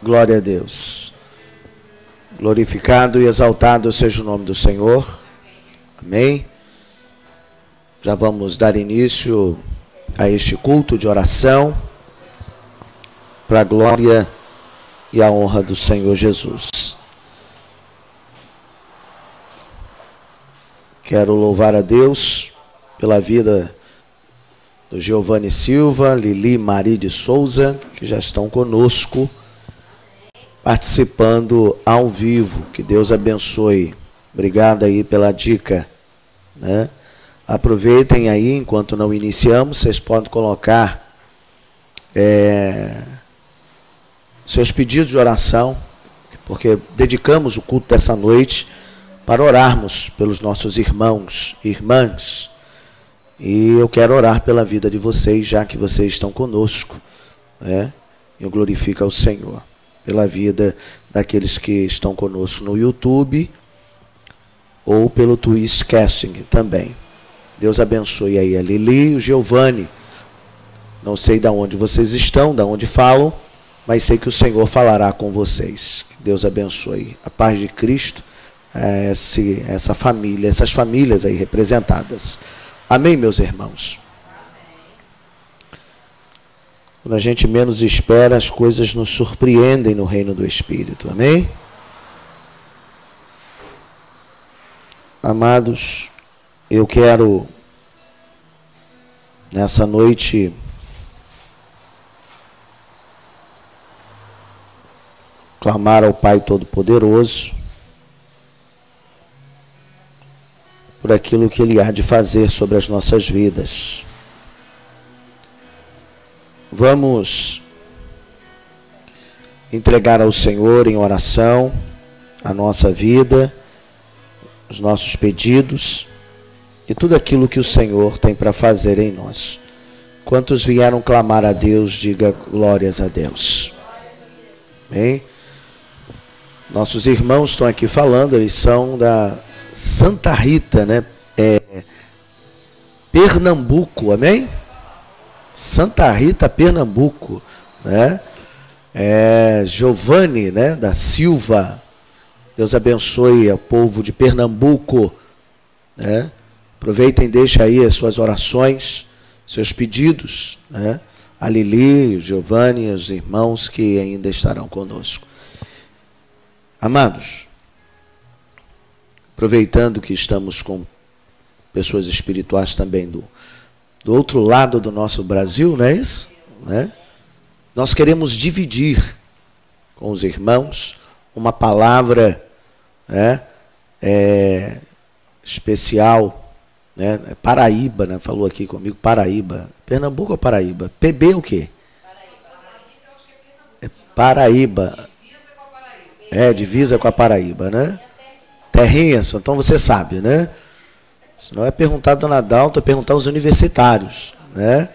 Glória a Deus. Glorificado e exaltado seja o nome do Senhor. Amém. Já vamos dar início a este culto de oração para a glória e a honra do Senhor Jesus. Quero louvar a Deus pela vida do Giovanni Silva, Lili Maria de Souza, que já estão conosco, participando ao vivo. Que Deus abençoe. Obrigado aí pela dica, né? Aproveitem aí, enquanto não iniciamos, vocês podem colocar seus pedidos de oração, porque dedicamos o culto dessa noite para orarmos pelos nossos irmãos e irmãs. E eu quero orar pela vida de vocês, já que vocês estão conosco, né? Eu glorifico ao Senhor pela vida daqueles que estão conosco no YouTube ou pelo Twitchcasting também. Deus abençoe aí a Lili e o Giovanni. Não sei de onde vocês estão, de onde falam, mas sei que o Senhor falará com vocês. Que Deus abençoe. A paz de Cristo, essa família, essas famílias aí representadas. Amém, meus irmãos? Quando a gente menos espera, as coisas nos surpreendem no reino do Espírito. Amém? Amados, eu quero, nessa noite, clamar ao Pai Todo-Poderoso por aquilo que Ele há de fazer sobre as nossas vidas. Vamos entregar ao Senhor em oração a nossa vida, os nossos pedidos e tudo aquilo que o Senhor tem para fazer em nós. Quantos vieram clamar a Deus, diga glórias a Deus. Amém? Nossos irmãos estão aqui falando, eles são da Santa Rita, né? Pernambuco, amém? Santa Rita, Pernambuco, né? Giovanni, né? Da Silva. Deus abençoe o povo de Pernambuco, né? Aproveitem, deixem aí as suas orações, seus pedidos, né? A Lili, o Giovanni, os irmãos que ainda estarão conosco. Amados, aproveitando que estamos com pessoas espirituais também do outro lado do nosso Brasil, não é isso? Né? Nós queremos dividir com os irmãos uma palavra, né, especial, né? Paraíba, né? Falou aqui comigo, Paraíba. Pernambuco ou Paraíba? PB o quê? Paraíba. Divisa com a Paraíba, né? Terrinha, então você sabe, né? Se não é perguntar a Dona Dalta, é perguntar aos universitários, né?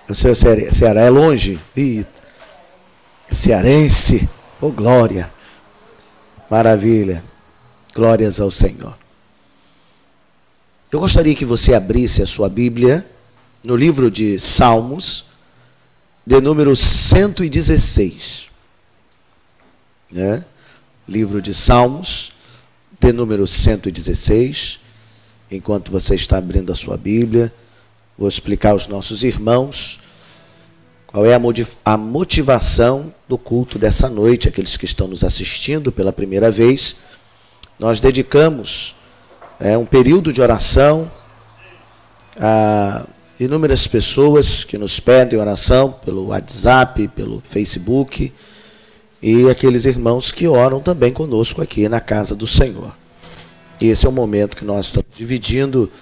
O seu Ceará é longe? Cearense, oh glória, maravilha, glórias ao Senhor. Eu gostaria que você abrisse a sua Bíblia no livro de Salmos, de número 116, né? Livro de Salmos, de número 116. Enquanto você está abrindo a sua Bíblia, vou explicar aos nossos irmãos qual é a motivação do culto dessa noite, aqueles que estão nos assistindo pela primeira vez. Nós dedicamos um período de oração a inúmeras pessoas que nos pedem oração pelo WhatsApp, pelo Facebook, e aqueles irmãos que oram também conosco aqui na casa do Senhor. E esse é o momento que nós estamos dividindo,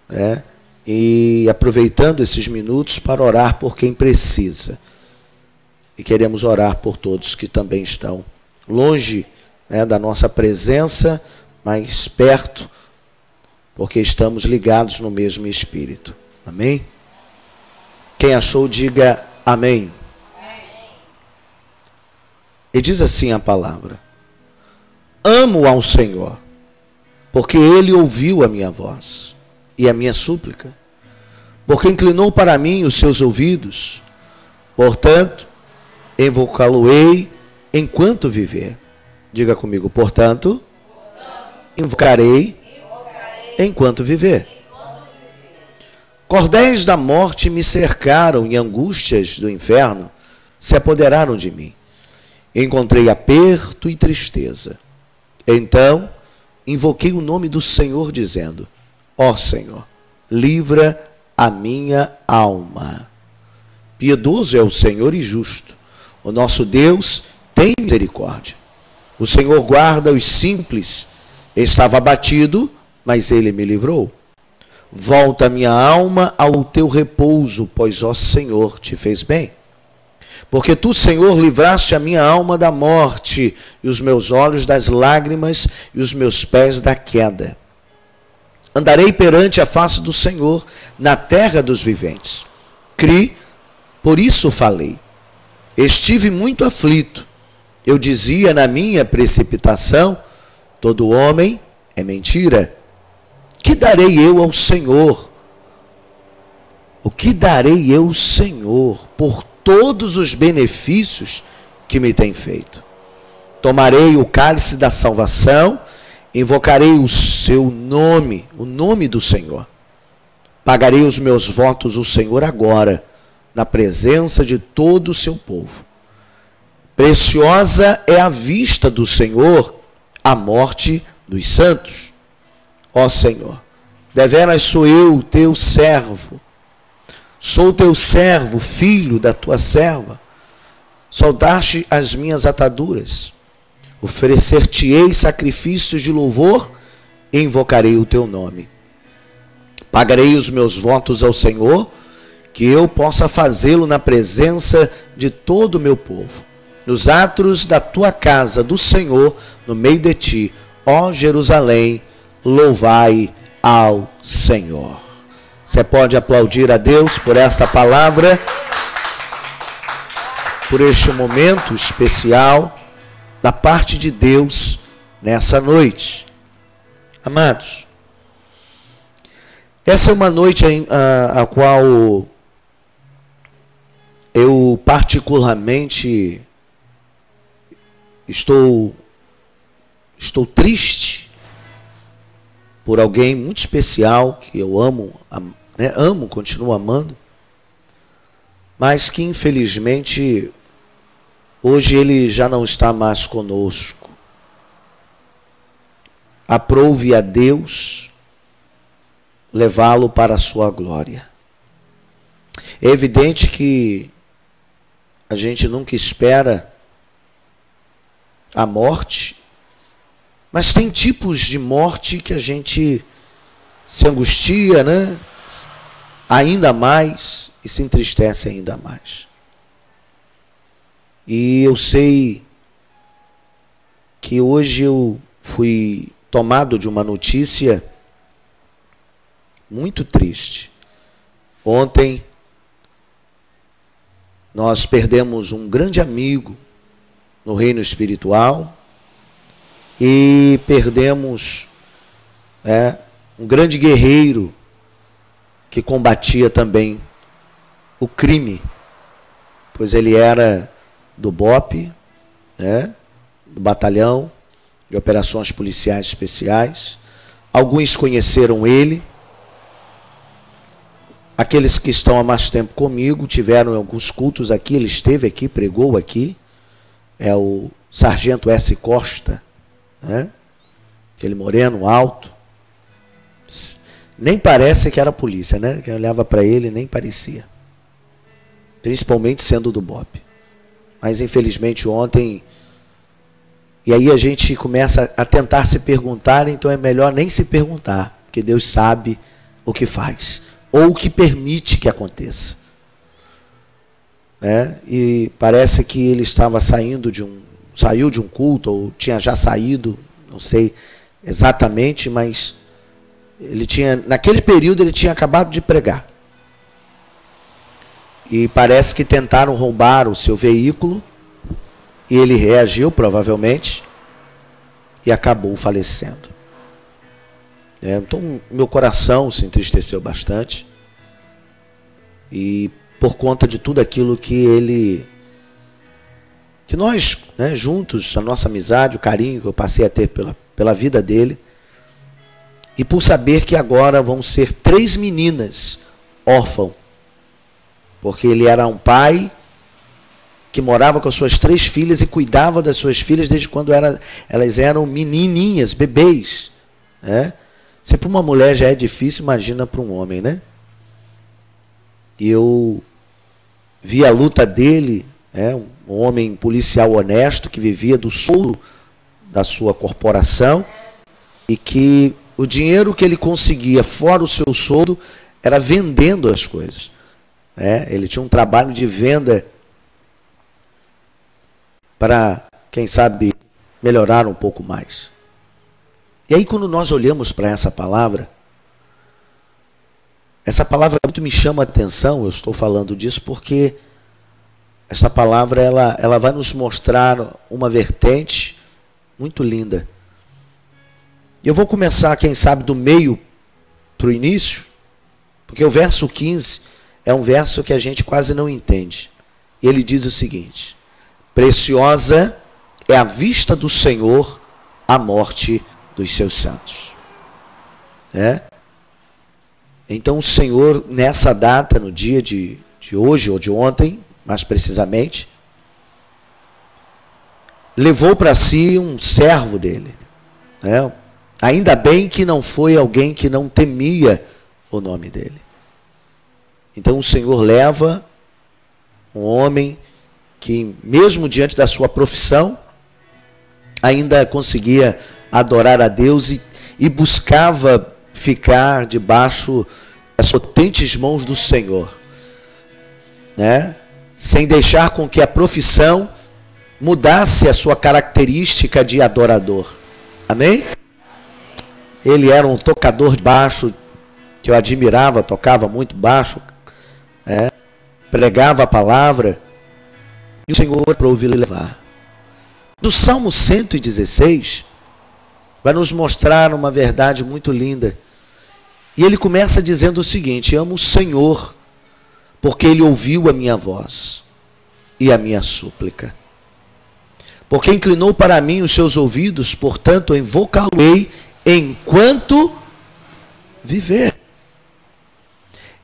né, e aproveitando esses minutos para orar por quem precisa. E queremos orar por todos que também estão longe, né, da nossa presença, mas perto, porque estamos ligados no mesmo Espírito. Amém? Quem achou, diga amém. E diz assim a palavra: amo ao Senhor, porque Ele ouviu a minha voz e a minha súplica, porque inclinou para mim os seus ouvidos. Portanto, invocá-lo-ei enquanto viver. Diga comigo, portanto, invocarei enquanto viver. Cordéis da morte me cercaram e angústias do inferno se apoderaram de mim. Encontrei aperto e tristeza. Então, invoquei o nome do Senhor, dizendo: ó Senhor, livra a minha alma. Piedoso é o Senhor e justo. O nosso Deus tem misericórdia. O Senhor guarda os simples. Estava abatido, mas ele me livrou. Volta a minha alma ao teu repouso, pois, ó Senhor, te fez bem. Porque tu, Senhor, livraste a minha alma da morte, e os meus olhos das lágrimas, e os meus pés da queda. Andarei perante a face do Senhor, na terra dos viventes. Criei, por isso falei. Estive muito aflito. Eu dizia na minha precipitação: todo homem é mentira. Que darei eu ao Senhor? O que darei eu ao Senhor por todos os benefícios que me tem feito? Tomarei o cálice da salvação, invocarei o seu nome, o nome do Senhor. Pagarei os meus votos ao Senhor agora, na presença de todo o seu povo. Preciosa é a vista do Senhor a morte dos santos. Ó Senhor, deveras sou eu, teu servo. Sou teu servo, filho da tua serva. Soltaste as minhas ataduras. Oferecer-te-ei sacrifícios de louvor e invocarei o teu nome. Pagarei os meus votos ao Senhor, que eu possa fazê-lo na presença de todo o meu povo. Nos átrios da tua casa, do Senhor, no meio de ti, ó Jerusalém, louvai ao Senhor. Você pode aplaudir a Deus por esta palavra, por este momento especial da parte de Deus nessa noite. Amados, essa é uma noite a qual eu particularmente estou triste por alguém muito especial que eu amo, né? Continuo amando, mas que infelizmente hoje ele já não está mais conosco. Aprove a Deus levá-lo para a sua glória. É evidente que a gente nunca espera a morte, mas tem tipos de morte que a gente se angustia, né? Ainda mais e se entristece ainda mais. E eu sei que hoje eu fui tomado de uma notícia muito triste. Ontem nós perdemos um grande amigo no reino espiritual e perdemos um grande guerreiro que combatia também o crime, pois ele era do BOP, né, do Batalhão de Operações Policiais Especiais. Alguns conheceram ele. Aqueles que estão há mais tempo comigo tiveram alguns cultos aqui, ele esteve aqui, pregou aqui. É o Sargento S. Costa, né? Aquele moreno alto. Nem parece que era polícia, né? Quem olhava para ele nem parecia. Principalmente sendo do BOP. Mas infelizmente ontem... E aí a gente começa a tentar se perguntar, então é melhor nem se perguntar, porque Deus sabe o que faz, ou o que permite que aconteça. Né? E parece que ele estava saiu de um culto, ou tinha já saído, não sei exatamente, mas naquele período ele tinha acabado de pregar. E parece que tentaram roubar o seu veículo, e ele reagiu, provavelmente, e acabou falecendo. Então, meu coração se entristeceu bastante. E por conta de tudo aquilo que ele que nós, né, juntos, a nossa amizade, o carinho que eu passei a ter pela vida dele, e por saber que agora vão ser 3 meninas órfãos, porque ele era um pai que morava com as suas 3 filhas e cuidava das suas filhas desde quando elas eram menininhas, bebês, né? Se para uma mulher já é difícil, imagina para um homem, né? E eu vi a luta dele, né? Um homem policial honesto que vivia do soldo da sua corporação e que o dinheiro que ele conseguia fora o seu soldo era vendendo as coisas, né? Ele tinha um trabalho de venda para, quem sabe, melhorar um pouco mais. E aí, quando nós olhamos para essa palavra muito me chama a atenção. Eu estou falando disso porque essa palavra ela vai nos mostrar uma vertente muito linda. E eu vou começar, quem sabe, do meio para o início, porque o verso 15 é um verso que a gente quase não entende. E ele diz o seguinte: preciosa é a vista do Senhor a morte dos seus santos. Então o Senhor, nessa data, no dia de hoje, ou de ontem, mais precisamente, levou para si um servo dele. Ainda bem que não foi alguém que não temia o nome dele. Então o Senhor leva um homem que, mesmo diante da sua profissão, ainda conseguia adorar a Deus e buscava ficar debaixo das potentes mãos do Senhor, sem deixar com que a profissão mudasse a sua característica de adorador. Amém? Ele era um tocador de baixo, que eu admirava, tocava muito baixo, pregava a palavra, e o Senhor para ouvir e levar. Do Salmo 116, vai nos mostrar uma verdade muito linda. E ele começa dizendo o seguinte: amo o Senhor, porque Ele ouviu a minha voz e a minha súplica. Porque inclinou para mim os seus ouvidos, portanto invocá-lo-ei enquanto viver.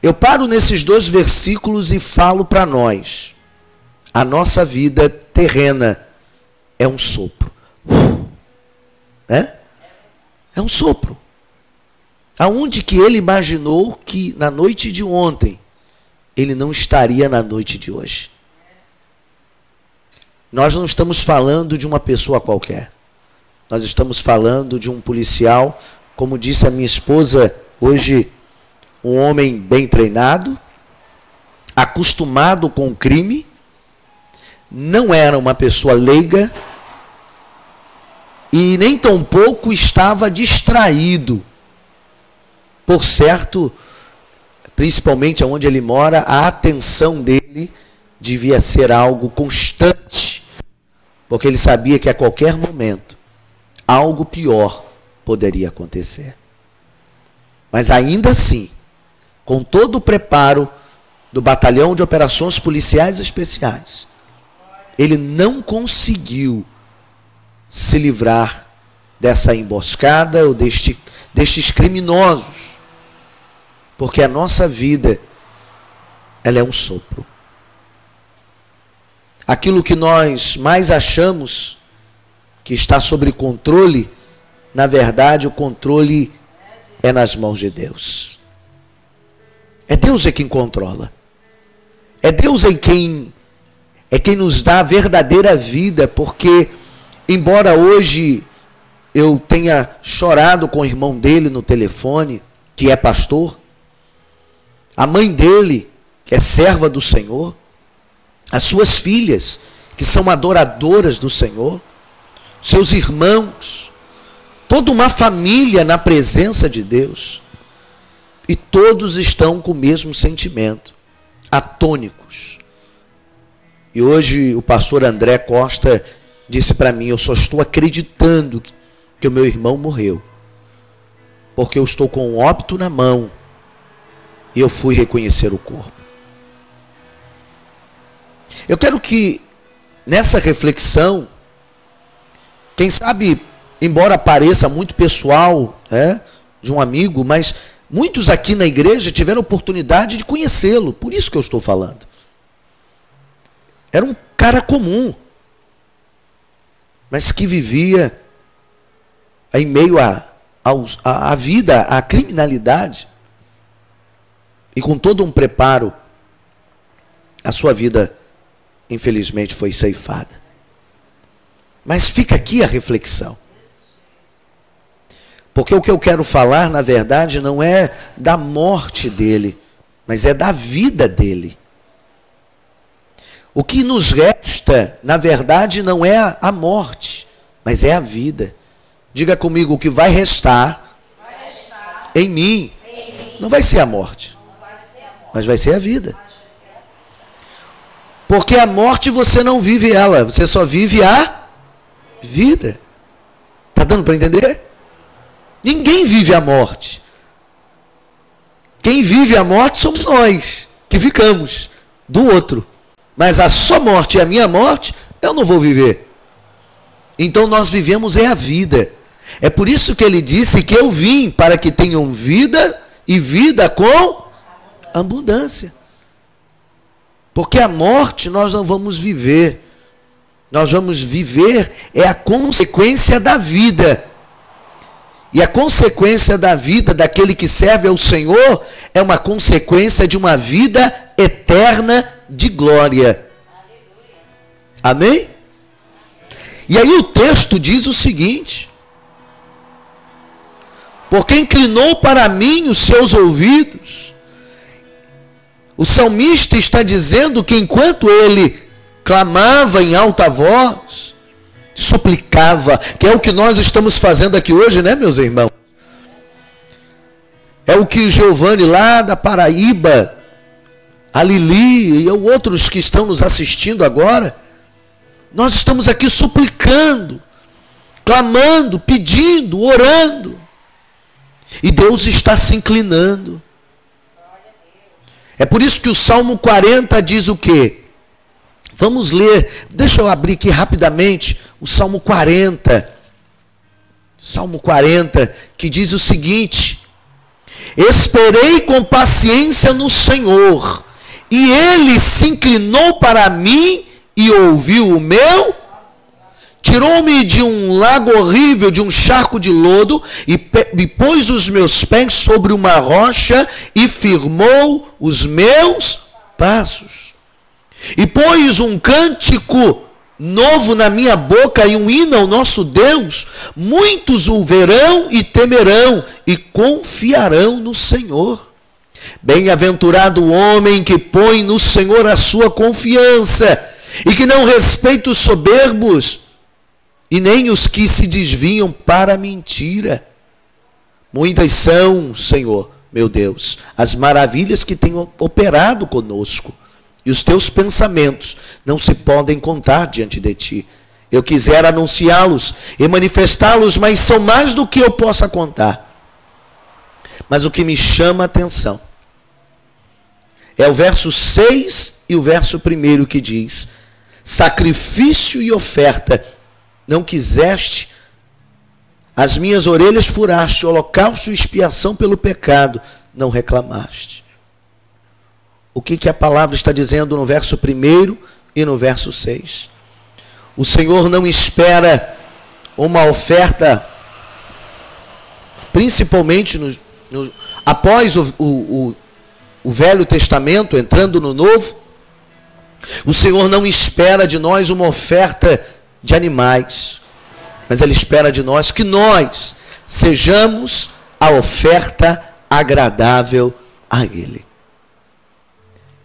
Eu paro nesses 2 versículos e falo para nós: a nossa vida terrena é um sopro. É um sopro. Aonde que ele imaginou que na noite de ontem ele não estaria na noite de hoje? Nós não estamos falando de uma pessoa qualquer. Nós estamos falando de um policial, como disse a minha esposa hoje, um homem bem treinado, acostumado com o crime, não era uma pessoa leiga e nem tampouco estava distraído. Por certo, principalmente onde ele mora, a atenção dele devia ser algo constante, porque ele sabia que a qualquer momento algo pior poderia acontecer. Mas ainda assim, com todo o preparo do Batalhão de Operações Policiais Especiais, ele não conseguiu se livrar dessa emboscada ou destes criminosos, porque a nossa vida, ela é um sopro. Aquilo que nós mais achamos que está sob controle, na verdade o controle é nas mãos de Deus. É Deus quem controla. É Deus quem nos dá a verdadeira vida, porque embora hoje eu tenha chorado com o irmão dele no telefone, que é pastor, a mãe dele, que é serva do Senhor, as suas filhas, que são adoradoras do Senhor, seus irmãos, toda uma família na presença de Deus, e todos estão com o mesmo sentimento, atônicos. E hoje o pastor André Costa disse para mim: eu só estou acreditando que o meu irmão morreu, porque eu estou com um óbito na mão e eu fui reconhecer o corpo. Eu quero que nessa reflexão, quem sabe, embora pareça muito pessoal, de um amigo, mas muitos aqui na igreja tiveram oportunidade de conhecê-lo, por isso que eu estou falando. Era um cara comum, mas que vivia em meio à vida, à criminalidade, e com todo um preparo, a sua vida, infelizmente, foi ceifada. Mas fica aqui a reflexão. Porque o que eu quero falar, na verdade, não é da morte dele, mas é da vida dele. O que nos resta, na verdade, não é a morte, mas é a vida. Diga comigo, o que vai restar em mim não vai ser a morte, mas vai ser a vida. Porque a morte você não vive ela, você só vive a vida. Está dando para entender? Ninguém vive a morte. Quem vive a morte somos nós, que ficamos do outro. Mas a sua morte e a minha morte, eu não vou viver. Então nós vivemos a vida. É por isso que ele disse que eu vim para que tenham vida e vida com abundância. Porque a morte nós não vamos viver. Nós vamos viver é a consequência da vida. E a consequência da vida daquele que serve ao Senhor é uma consequência de uma vida eterna de glória. Amém? E aí o texto diz o seguinte: porque inclinou para mim os seus ouvidos. O salmista está dizendo que enquanto ele clamava em alta voz, suplicava, que é o que nós estamos fazendo aqui hoje, né, meus irmãos? É o que Giovanni lá da Paraíba, a Lili e outros que estão nos assistindo agora, nós estamos aqui suplicando, clamando, pedindo, orando. E Deus está se inclinando. É por isso que o Salmo 40 diz o quê? Vamos ler, deixa eu abrir aqui rapidamente o Salmo 40. Salmo 40, que diz o seguinte: esperei com paciência no Senhor, e Ele se inclinou para mim e ouviu o meu, tirou-me de um lago horrível, de um charco de lodo, e pôs os meus pés sobre uma rocha, e firmou os meus passos. E pôs um cântico novo na minha boca e um hino ao nosso Deus. Muitos o verão e temerão e confiarão no Senhor. Bem-aventurado o homem que põe no Senhor a sua confiança e que não respeita os soberbos e nem os que se desviam para a mentira. Muitas são, Senhor, meu Deus, as maravilhas que tem operado conosco. E os teus pensamentos não se podem contar diante de ti. Eu quisera anunciá-los e manifestá-los, mas são mais do que eu possa contar. Mas o que me chama a atenção é o verso 6 e o verso 1 que diz: sacrifício e oferta não quiseste, as minhas orelhas furaste, holocausto e expiação pelo pecado não reclamaste. O que a palavra está dizendo no verso 1 e no verso 6? O Senhor não espera uma oferta, principalmente após o Velho Testamento, entrando no Novo. O Senhor não espera de nós uma oferta de animais, mas Ele espera de nós que nós sejamos a oferta agradável a Ele.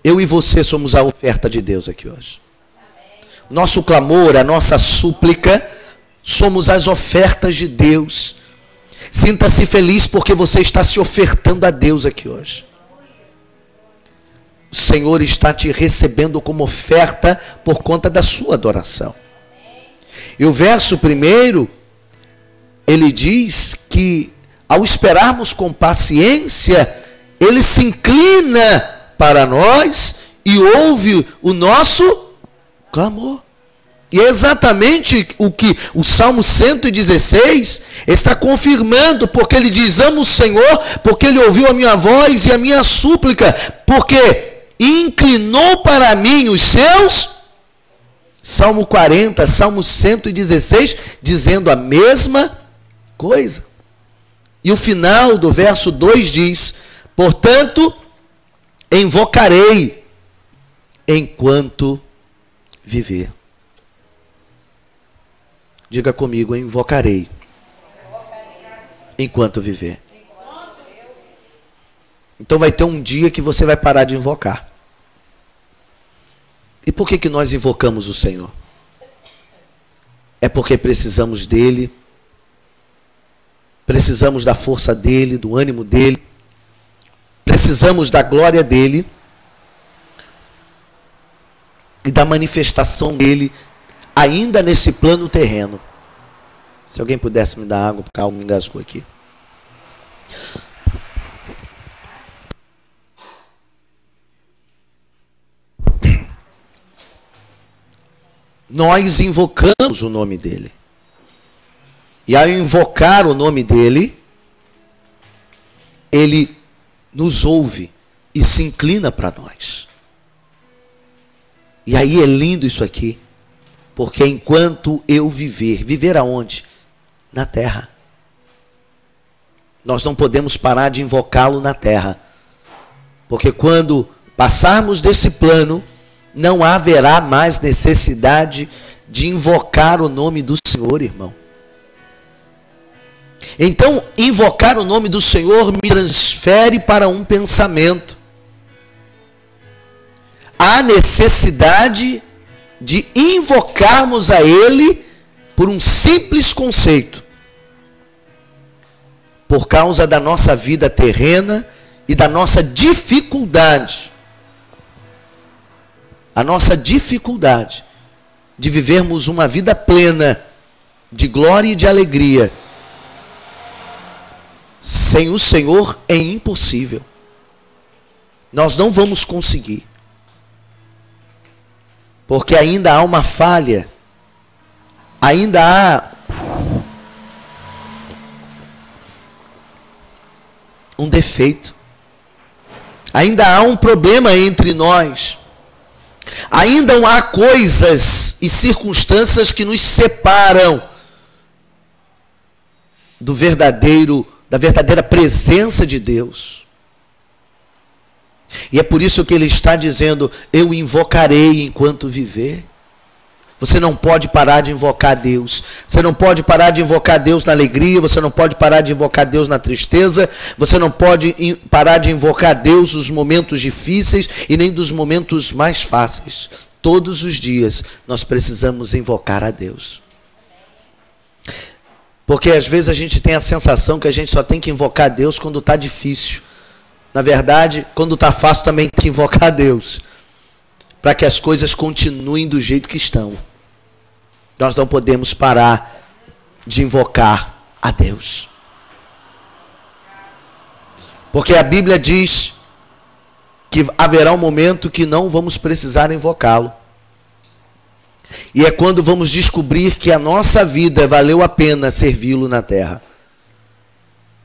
Eu e você somos a oferta de Deus aqui hoje. Nosso clamor, a nossa súplica, somos as ofertas de Deus. Sinta-se feliz porque você está se ofertando a Deus aqui hoje. O Senhor está te recebendo como oferta por conta da sua adoração. E o verso 1, ele diz que ao esperarmos com paciência, Ele se inclina para nós e ouve o nosso clamor. E é exatamente o que o Salmo 116 está confirmando, porque ele diz: amo o Senhor, porque ele ouviu a minha voz e a minha súplica, porque inclinou para mim os seus. Salmo 40, Salmo 116, dizendo a mesma coisa. E o final do verso 2 diz: portanto, invocarei enquanto viver. Diga comigo: invocarei enquanto viver. Então vai ter um dia que você vai parar de invocar. E por que nós invocamos o Senhor? É porque precisamos dele, precisamos da força dele, do ânimo dele, precisamos da glória dele e da manifestação dele ainda nesse plano terreno. Se alguém pudesse me dar água, porque a alma me engasgou aqui. Nós invocamos o nome dele. E ao invocar o nome dele, ele nos ouve e se inclina para nós. E aí é lindo isso aqui. Porque enquanto eu viver, viver aonde? Na terra. Nós não podemos parar de invocá-lo na terra. Porque quando passarmos desse plano, não haverá mais necessidade de invocar o nome do Senhor, irmão. Então, invocar o nome do Senhor me transfere para um pensamento. Há necessidade de invocarmos a Ele por um simples conceito. Por causa da nossa vida terrena e da nossa dificuldade. A nossa dificuldade de vivermos uma vida plena de glória e de alegria. Sem o Senhor é impossível. Nós não vamos conseguir. Porque ainda há uma falha. Ainda há um defeito. Ainda há um problema entre nós. Ainda há coisas e circunstâncias que nos separam da verdadeira presença de Deus. E é por isso que ele está dizendo: eu invocarei enquanto viver. Você não pode parar de invocar Deus. Você não pode parar de invocar Deus na alegria. Você não pode parar de invocar Deus na tristeza. Você não pode parar de invocar Deus nos momentos difíceis e nem dos momentos mais fáceis. Todos os dias nós precisamos invocar a Deus. Porque às vezes a gente tem a sensação que a gente só tem que invocar a Deus quando está difícil. Na verdade, quando está fácil também tem que invocar a Deus. Para que as coisas continuem do jeito que estão. Nós não podemos parar de invocar a Deus. Porque a Bíblia diz que haverá um momento que não vamos precisar invocá-lo. E é quando vamos descobrir que a nossa vida valeu a pena servi-lo na terra.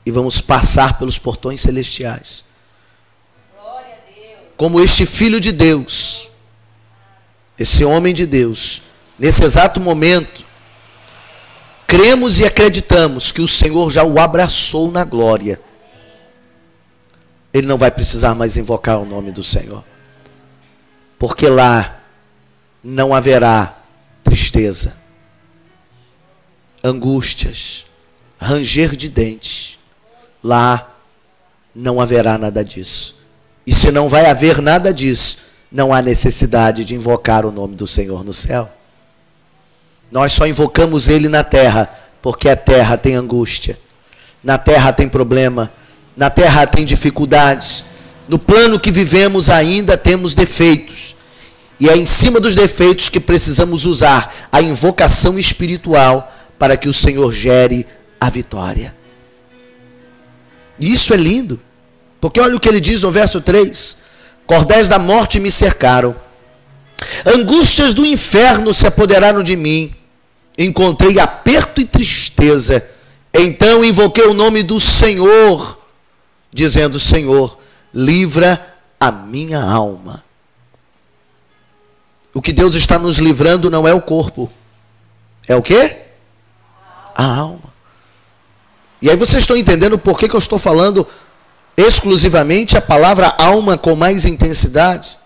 E vamos passar pelos portões celestiais. Como este filho de Deus, esse homem de Deus, nesse exato momento, cremos e acreditamos que o Senhor já o abraçou na glória. Ele não vai precisar mais invocar o nome do Senhor. Porque lá não haverá tristeza, angústias, ranger de dentes. Lá não haverá nada disso. E se não vai haver nada disso, não há necessidade de invocar o nome do Senhor no céu. Nós só invocamos Ele na terra, porque a terra tem angústia, na terra tem problema, na terra tem dificuldades. No plano que vivemos ainda temos defeitos. E é em cima dos defeitos que precisamos usar a invocação espiritual para que o Senhor gere a vitória. E isso é lindo, porque olha o que ele diz no verso 3. Cordéis da morte me cercaram, Angústias do inferno se apoderaram de mim. Encontrei aperto e tristeza. Então invoquei o nome do Senhor, dizendo: Senhor, livra a minha alma. O que Deus está nos livrando não é o corpo. É o quê? A alma. E aí vocês estão entendendo por que eu estou falando exclusivamente a palavra alma com mais intensidade?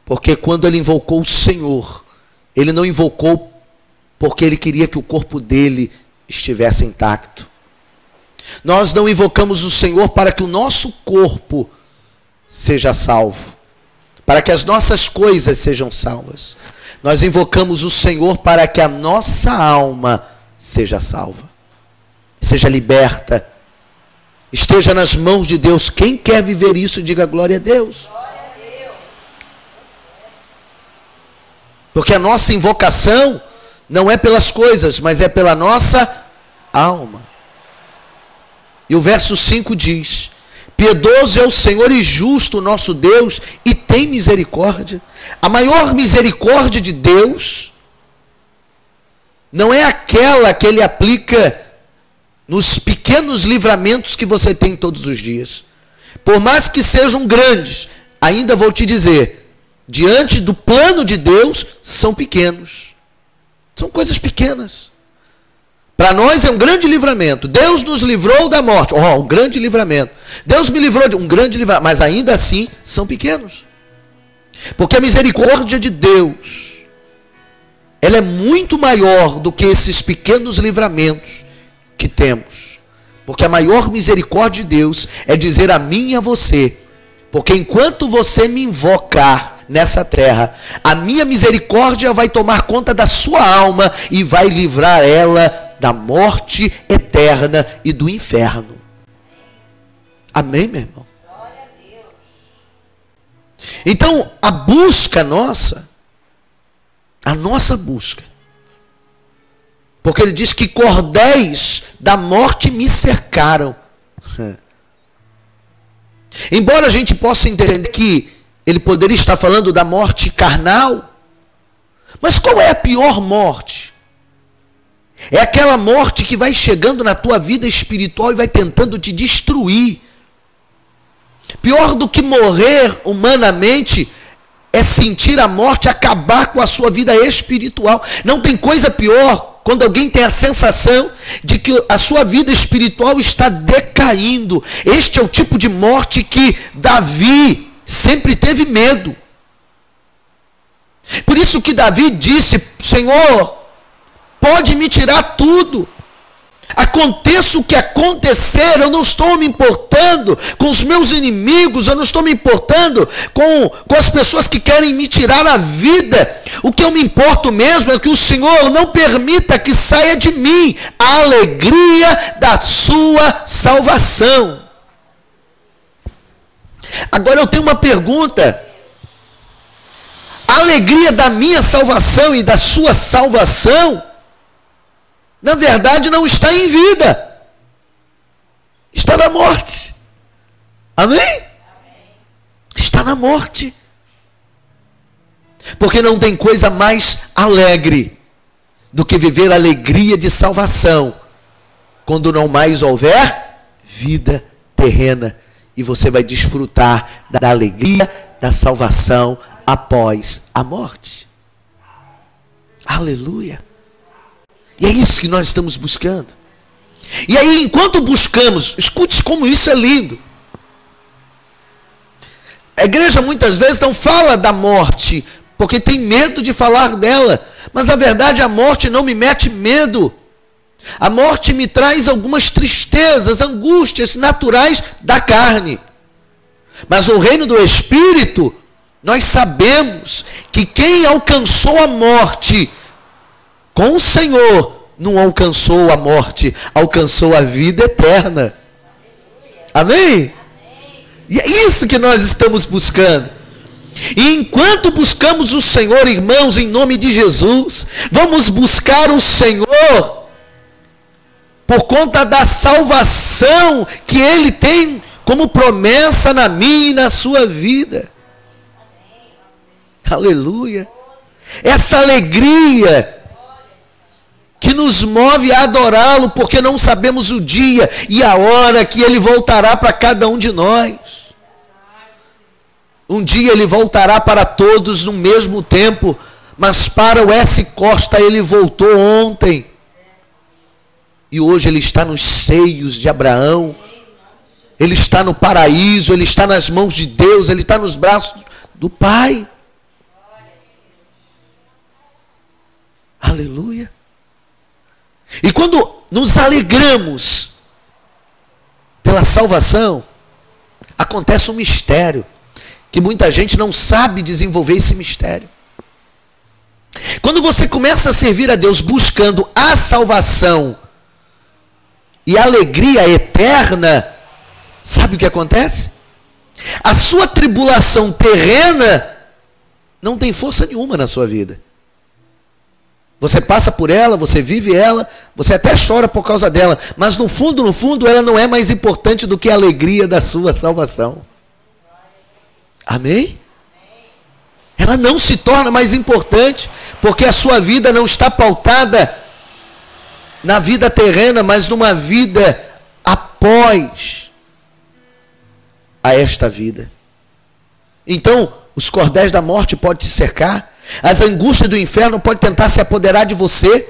Porque quando ele invocou o Senhor, ele não invocou porque ele queria que o corpo dele estivesse intacto. Nós não invocamos o Senhor para que o nosso corpo seja salvo, para que as nossas coisas sejam salvas. Nós invocamos o Senhor para que a nossa alma seja salva, seja liberta, esteja nas mãos de Deus. Quem quer viver isso, diga glória a Deus. Porque a nossa invocação não é pelas coisas, mas é pela nossa alma. E o verso 5 diz: piedoso é o Senhor e justo o nosso Deus, e tem misericórdia. A maior misericórdia de Deus não é aquela que ele aplica nos pequenos livramentos que você tem todos os dias. Por mais que sejam grandes, ainda vou te dizer, diante do plano de Deus, são pequenos. São coisas pequenas. Para nós é um grande livramento. Deus nos livrou da morte. Um grande livramento. Deus me livrou de um grande livramento. Mas ainda assim, são pequenos. Porque a misericórdia de Deus, ela é muito maior do que esses pequenos livramentos que temos. Porque a maior misericórdia de Deus é dizer a mim e a você: porque enquanto você me invocar nessa terra, a minha misericórdia vai tomar conta da sua alma e vai livrar ela da morte eterna e do inferno. Amém, meu irmão? Então, a busca nossa, a nossa busca, porque ele diz que cordéis da morte me cercaram. Embora a gente possa entender que ele poderia estar falando da morte carnal, mas qual é a pior morte? É aquela morte que vai chegando na tua vida espiritual e vai tentando te destruir. Pior do que morrer humanamente é sentir a morte acabar com a sua vida espiritual. Não tem coisa pior quando alguém tem a sensação de que a sua vida espiritual está decaindo. Este é o tipo de morte que Davi sempre teve medo. Por isso que Davi disse: Senhor, pode me tirar tudo. Aconteça o que acontecer, eu não estou me importando com os meus inimigos, eu não estou me importando com as pessoas que querem me tirar a vida. O que eu me importo mesmo é que o Senhor não permita que saia de mim a alegria da sua salvação. Agora eu tenho uma pergunta: a alegria da minha salvação e da sua salvação, na verdade, não está em vida, está na morte. Amém? Amém? Está na morte. Porque não tem coisa mais alegre do que viver a alegria de salvação, quando não mais houver vida terrena, e você vai desfrutar da alegria da salvação após a morte. Aleluia. E é isso que nós estamos buscando. E aí, enquanto buscamos, escute como isso é lindo. A igreja muitas vezes não fala da morte, porque tem medo de falar dela. Mas na verdade a morte não me mete medo. A morte me traz algumas tristezas, angústias naturais da carne. Mas no reino do Espírito, nós sabemos que quem alcançou a morte com o Senhor, não alcançou a morte, alcançou a vida eterna. Amém? E é isso que nós estamos buscando. E enquanto buscamos o Senhor, irmãos, em nome de Jesus, vamos buscar o Senhor por conta da salvação que Ele tem como promessa na minha e na sua vida. Aleluia. Essa alegria que nos move a adorá-lo, porque não sabemos o dia e a hora que ele voltará para cada um de nós. Um dia ele voltará para todos no mesmo tempo, mas para o S. Costa ele voltou ontem. E hoje ele está nos seios de Abraão. Ele está no paraíso, ele está nas mãos de Deus, ele está nos braços do Pai. Aleluia. E quando nos alegramos pela salvação, acontece um mistério, que muita gente não sabe desenvolver esse mistério. Quando você começa a servir a Deus buscando a salvação e a alegria eterna, sabe o que acontece? A sua tribulação terrena não tem força nenhuma na sua vida. Você passa por ela, você vive ela, você até chora por causa dela, mas no fundo, ela não é mais importante do que a alegria da sua salvação. Amém? Ela não se torna mais importante, porque a sua vida não está pautada na vida terrena, mas numa vida após a esta vida. Então, os cordéis da morte podem te cercar, as angústias do inferno podem tentar se apoderar de você.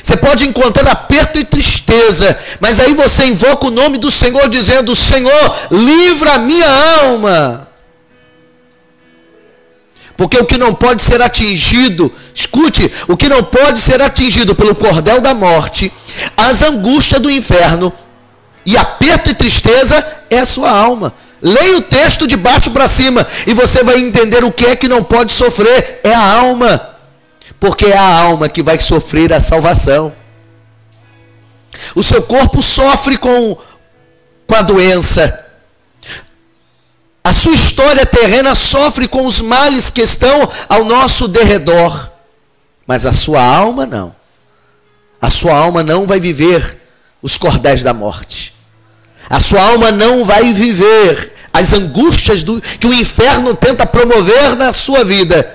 Você pode encontrar aperto e tristeza, mas aí você invoca o nome do Senhor dizendo: Senhor, livra a minha alma. Porque o que não pode ser atingido, escute, o que não pode ser atingido pelo cordel da morte, as angústias do inferno e aperto e tristeza é a sua alma. Leia o texto de baixo para cima e você vai entender o que é que não pode sofrer. É a alma, porque é a alma que vai sofrer a salvação. O seu corpo sofre com a doença. A sua história terrena sofre com os males que estão ao nosso derredor. Mas a sua alma não. A sua alma não vai viver os cordéis da morte. A sua alma não vai viver as angústias que o inferno tenta promover na sua vida.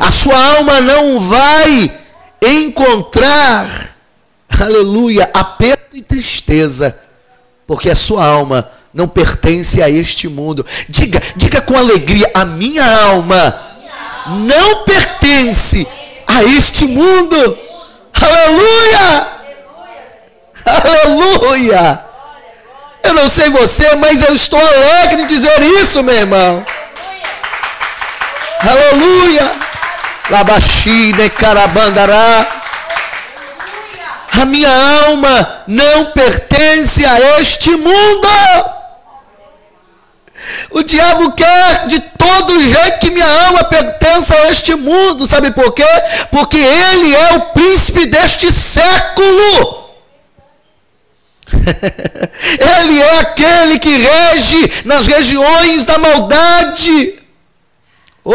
A sua alma não vai encontrar, aleluia, aperto e tristeza, porque a sua alma não pertence a este mundo. Diga com alegria: a minha alma não pertence a este mundo. Aleluia! Aleluia! Eu não sei você, mas eu estou alegre em dizer isso, meu irmão. Aleluia! Labachine carabandará. A minha alma não pertence a este mundo. O diabo quer de todo jeito que minha alma pertença a este mundo. Sabe por quê? Porque ele é o príncipe deste século. Ele é aquele que rege nas regiões da maldade. Oh,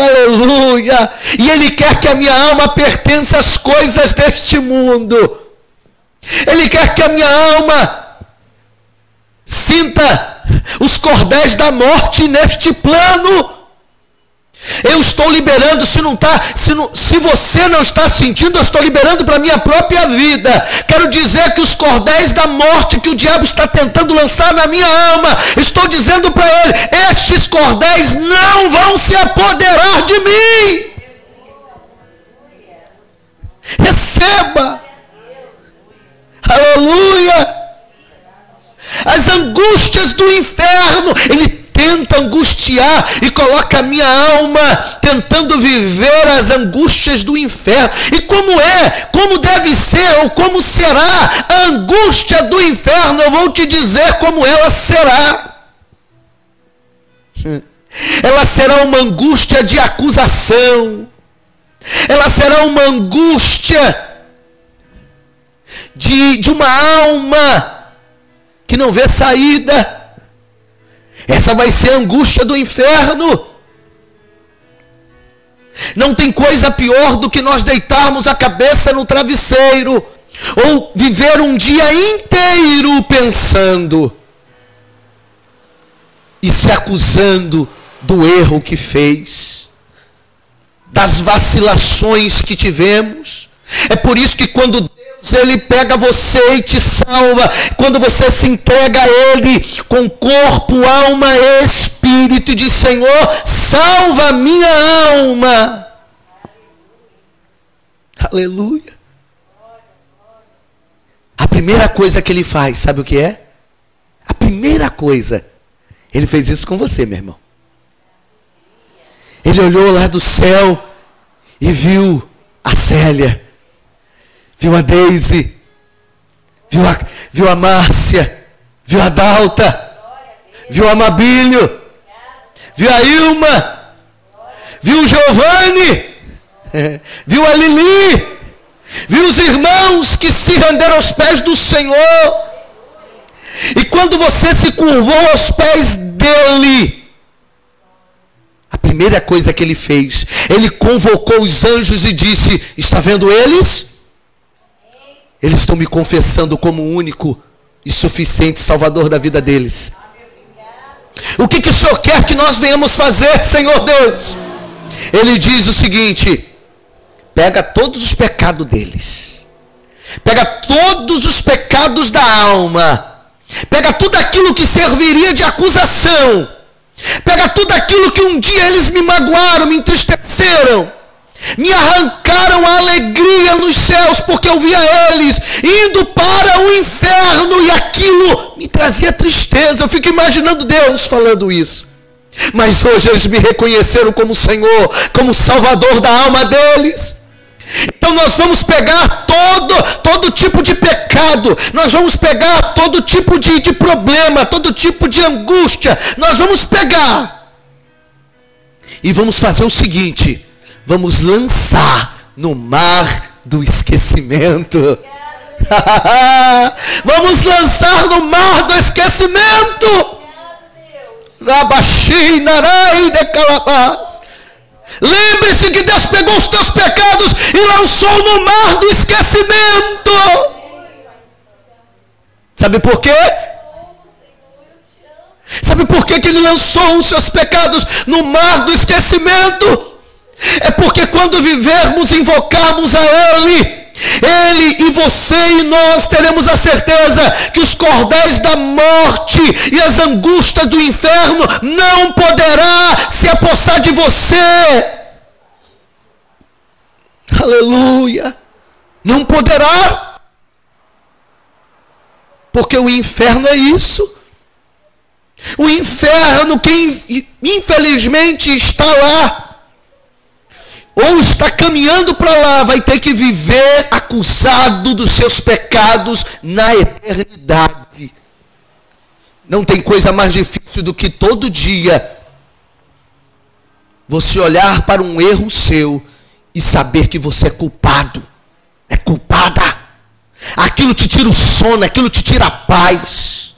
aleluia! E ele quer que a minha alma pertença às coisas deste mundo. Ele quer que a minha alma sinta os cordéis da morte neste plano. Eu estou liberando, se você não está sentindo, eu estou liberando para a minha própria vida. Quero dizer que os cordéis da morte que o diabo está tentando lançar na minha alma, estou dizendo para ele: estes cordéis não vão se apoderar de mim. Receba. Aleluia. As angústias do inferno, ele tenta angustiar e coloca a minha alma tentando viver as angústias do inferno. E como deve ser ou como será a angústia do inferno? Eu vou te dizer como ela será. Ela será uma angústia de acusação. Ela será uma angústia de uma alma que não vê saída. Essa vai ser a angústia do inferno. Não tem coisa pior do que nós deitarmos a cabeça no travesseiro ou viver um dia inteiro pensando e se acusando do erro que fez, das vacilações que tivemos. É por isso que quando Deus ele pega você e te salva, quando você se entrega a Ele com corpo, alma e espírito e diz: Senhor, salva a minha alma. Aleluia. A primeira coisa que Ele faz, sabe o que é? A primeira coisa, Ele fez isso com você, meu irmão. Ele olhou lá do céu e viu a Célia, viu a Deise, viu a Márcia, viu a Dalta, viu a Mabílio, viu a Ilma, viu o Giovanni, viu a Lili, viu os irmãos que se renderam aos pés do Senhor. E quando você se curvou aos pés dele, a primeira coisa que ele fez, ele convocou os anjos e disse: está vendo eles? Eles estão me confessando como o único e suficiente Salvador da vida deles. O que o Senhor quer que nós venhamos fazer, Senhor Deus? Ele diz o seguinte: pega todos os pecados deles, pega todos os pecados da alma, pega tudo aquilo que serviria de acusação, pega tudo aquilo que um dia eles me magoaram, me entristeceram, me arrancaram a alegria nos céus, porque eu via eles indo para o inferno e aquilo me trazia tristeza. Eu fico imaginando Deus falando isso. Mas hoje eles me reconheceram como Senhor, como Salvador da alma deles. Então nós vamos pegar todo tipo de pecado, nós vamos pegar todo tipo de problema, todo tipo de angústia, nós vamos pegar e vamos fazer o seguinte: vamos lançar no mar do esquecimento. Vamos lançar no mar do esquecimento. Rabaxi, narai de calabás. Lembre-se que Deus pegou os teus pecados e lançou no mar do esquecimento. Sabe por quê? Sabe por que Ele lançou os seus pecados no mar do esquecimento? É porque quando vivermos, invocarmos a Ele, Ele e você e nós teremos a certeza que os cordéis da morte e as angústias do inferno não poderá se apossar de você. Aleluia. Não poderá. Porque o inferno é isso. O inferno, quem infelizmente está lá, ou está caminhando para lá, vai ter que viver acusado dos seus pecados na eternidade. Não tem coisa mais difícil do que todo dia você olhar para um erro seu e saber que você é culpado, é culpada. Aquilo te tira o sono, aquilo te tira a paz,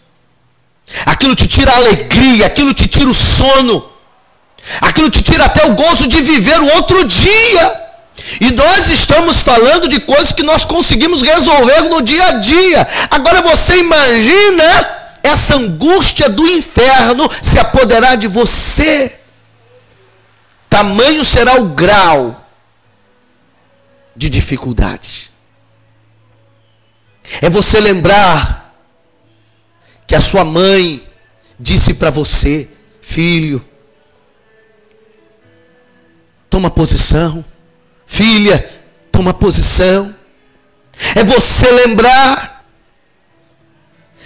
aquilo te tira a alegria, aquilo te tira o sono. Aquilo te tira até o gozo de viver o outro dia. E nós estamos falando de coisas que nós conseguimos resolver no dia a dia. Agora você imagina essa angústia do inferno se apoderar de você. Tamanho será o grau de dificuldade. É você lembrar que a sua mãe disse para você: filho, toma posição. Filha, toma posição. É você lembrar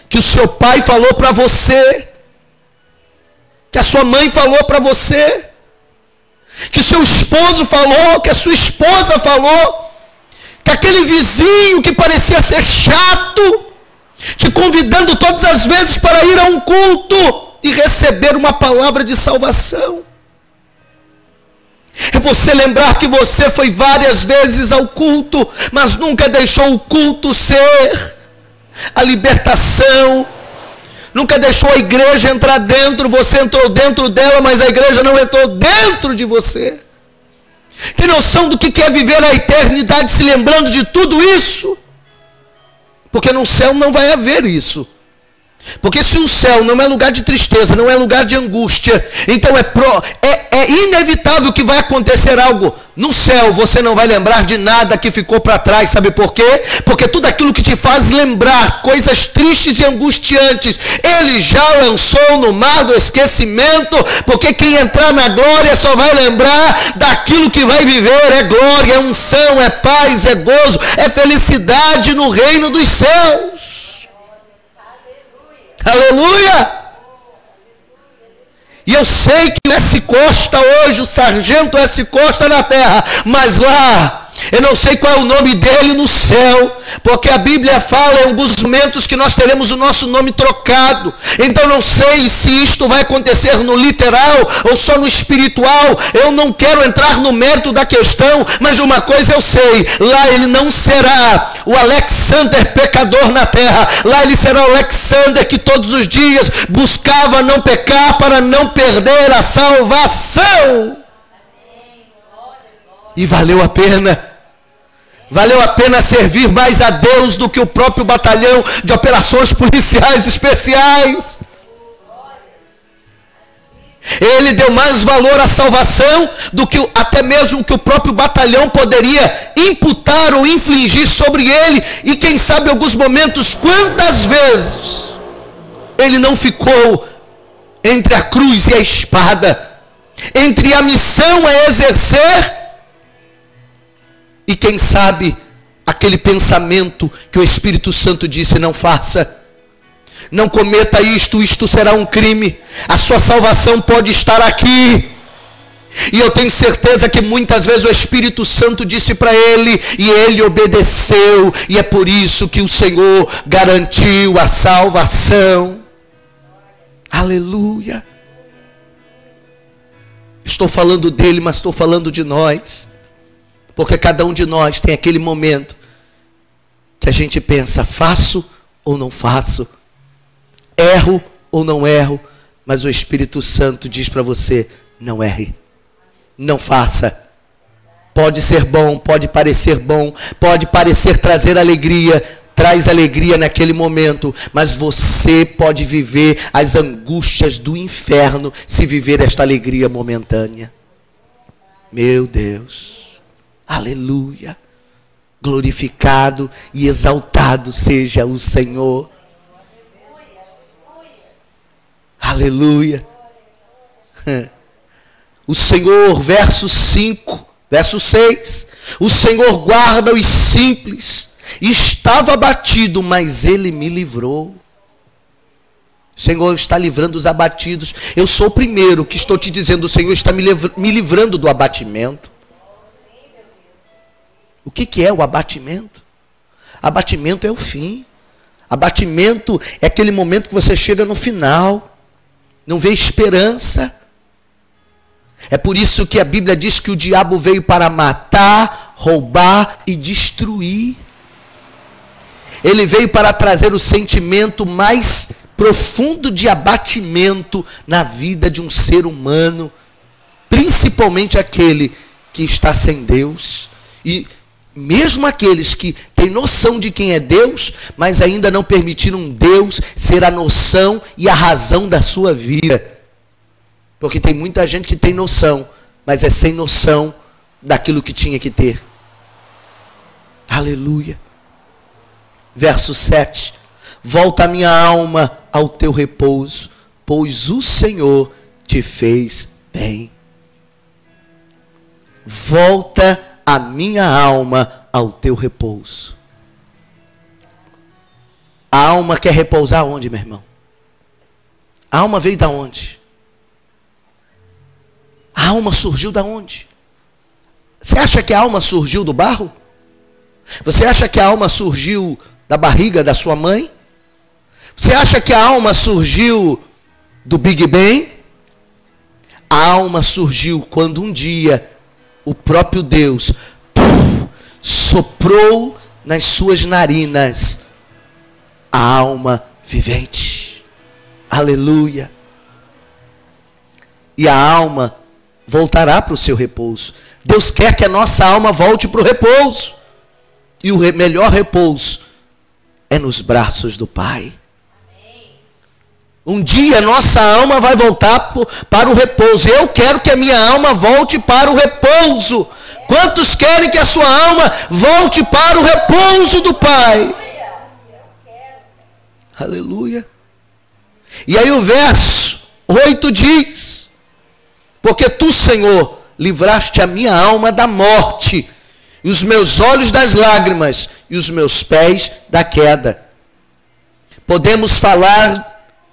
que o seu pai falou para você, que a sua mãe falou para você, que o seu esposo falou, que a sua esposa falou, que aquele vizinho que parecia ser chato, te convidando todas as vezes para ir a um culto e receber uma palavra de salvação. É você lembrar que você foi várias vezes ao culto, mas nunca deixou o culto ser a libertação, nunca deixou a igreja entrar dentro. Você entrou dentro dela, mas a igreja não entrou dentro de você. Tem noção do que é viver a eternidade se lembrando de tudo isso? Porque no céu não vai haver isso. Porque se o céu não é lugar de tristeza, não é lugar de angústia, então é inevitável que vai acontecer algo. No céu você não vai lembrar de nada que ficou para trás, sabe por quê? Porque tudo aquilo que te faz lembrar coisas tristes e angustiantes, Ele já lançou no mar do esquecimento, porque quem entrar na glória só vai lembrar daquilo que vai viver. É glória, é unção, é paz, é gozo, é felicidade no reino dos céus. Aleluia! E eu sei que o S. Costa hoje, o sargento S. Costa na terra, mas lá, eu não sei qual é o nome dele no céu, porque a Bíblia fala em alguns momentos que nós teremos o nosso nome trocado. Então não sei se isto vai acontecer no literal ou só no espiritual. Eu não quero entrar no mérito da questão, mas uma coisa eu sei: lá ele não será o Alexander pecador na terra. Lá ele será o Alexander que todos os dias buscava não pecar para não perder a salvação. E valeu a pena. Valeu a pena servir mais a Deus do que o próprio batalhão de operações policiais especiais. Ele deu mais valor à salvação do que até mesmo que o próprio batalhão poderia imputar ou infligir sobre ele. E quem sabe em alguns momentos, quantas vezes ele não ficou entre a cruz e a espada, entre a missão a exercer e quem sabe aquele pensamento que o Espírito Santo disse: não faça, não cometa isto, isto será um crime, a sua salvação pode estar aqui. E eu tenho certeza que muitas vezes o Espírito Santo disse para ele, e ele obedeceu, e é por isso que o Senhor garantiu a salvação. Aleluia. Estou falando dele, mas estou falando de nós. Porque cada um de nós tem aquele momento que a gente pensa: faço ou não faço? Erro ou não erro? Mas o Espírito Santo diz para você: não erre, não faça. Pode ser bom, pode parecer trazer alegria, traz alegria naquele momento, mas você pode viver as angústias do inferno se viver esta alegria momentânea. Meu Deus. Aleluia, glorificado e exaltado seja o Senhor. Aleluia. O Senhor, verso 5, verso 6, o Senhor guarda os simples, estava abatido, mas Ele me livrou. O Senhor está livrando os abatidos. Eu sou o primeiro que estou te dizendo: o Senhor está me livrando do abatimento. O que é o abatimento? Abatimento é o fim. Abatimento é aquele momento que você chega no final, não vê esperança. É por isso que a Bíblia diz que o diabo veio para matar, roubar e destruir. Ele veio para trazer o sentimento mais profundo de abatimento na vida de um ser humano, principalmente aquele que está sem Deus. E mesmo aqueles que têm noção de quem é Deus, mas ainda não permitiram Deus ser a noção e a razão da sua vida. Porque tem muita gente que tem noção, mas é sem noção daquilo que tinha que ter. Aleluia. Verso 7. Volta a minha alma ao teu repouso, pois o Senhor te fez bem. Volta a minha alma ao teu repouso. A alma quer repousar onde, meu irmão? A alma veio da onde? A alma surgiu da onde? Você acha que a alma surgiu do barro? Você acha que a alma surgiu da barriga da sua mãe? Você acha que a alma surgiu do Big Bang? A alma surgiu quando um dia o próprio Deus soprou nas suas narinas a alma vivente. Aleluia. E a alma voltará para o seu repouso. Deus quer que a nossa alma volte para o repouso. E o melhor repouso é nos braços do Pai. Um dia nossa alma vai voltar para o repouso. Eu quero que a minha alma volte para o repouso. Quantos querem que a sua alma volte para o repouso do Pai? Aleluia. E aí o verso 8 diz: porque tu, Senhor, livraste a minha alma da morte, e os meus olhos das lágrimas, e os meus pés da queda. Podemos falar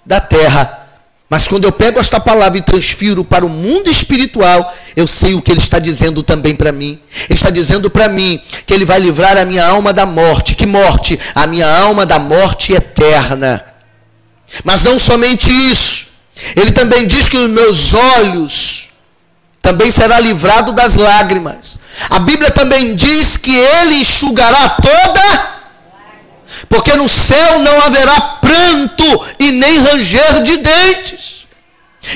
da terra, mas quando eu pego esta palavra e transfiro para o mundo espiritual, eu sei o que ele está dizendo também para mim. Ele está dizendo para mim que ele vai livrar a minha alma da morte. Que morte? A minha alma da morte eterna. Mas não somente isso, ele também diz que os meus olhos também será livrado das lágrimas. A Bíblia também diz que ele enxugará toda, porque no céu não haverá pranto e nem ranger de dentes.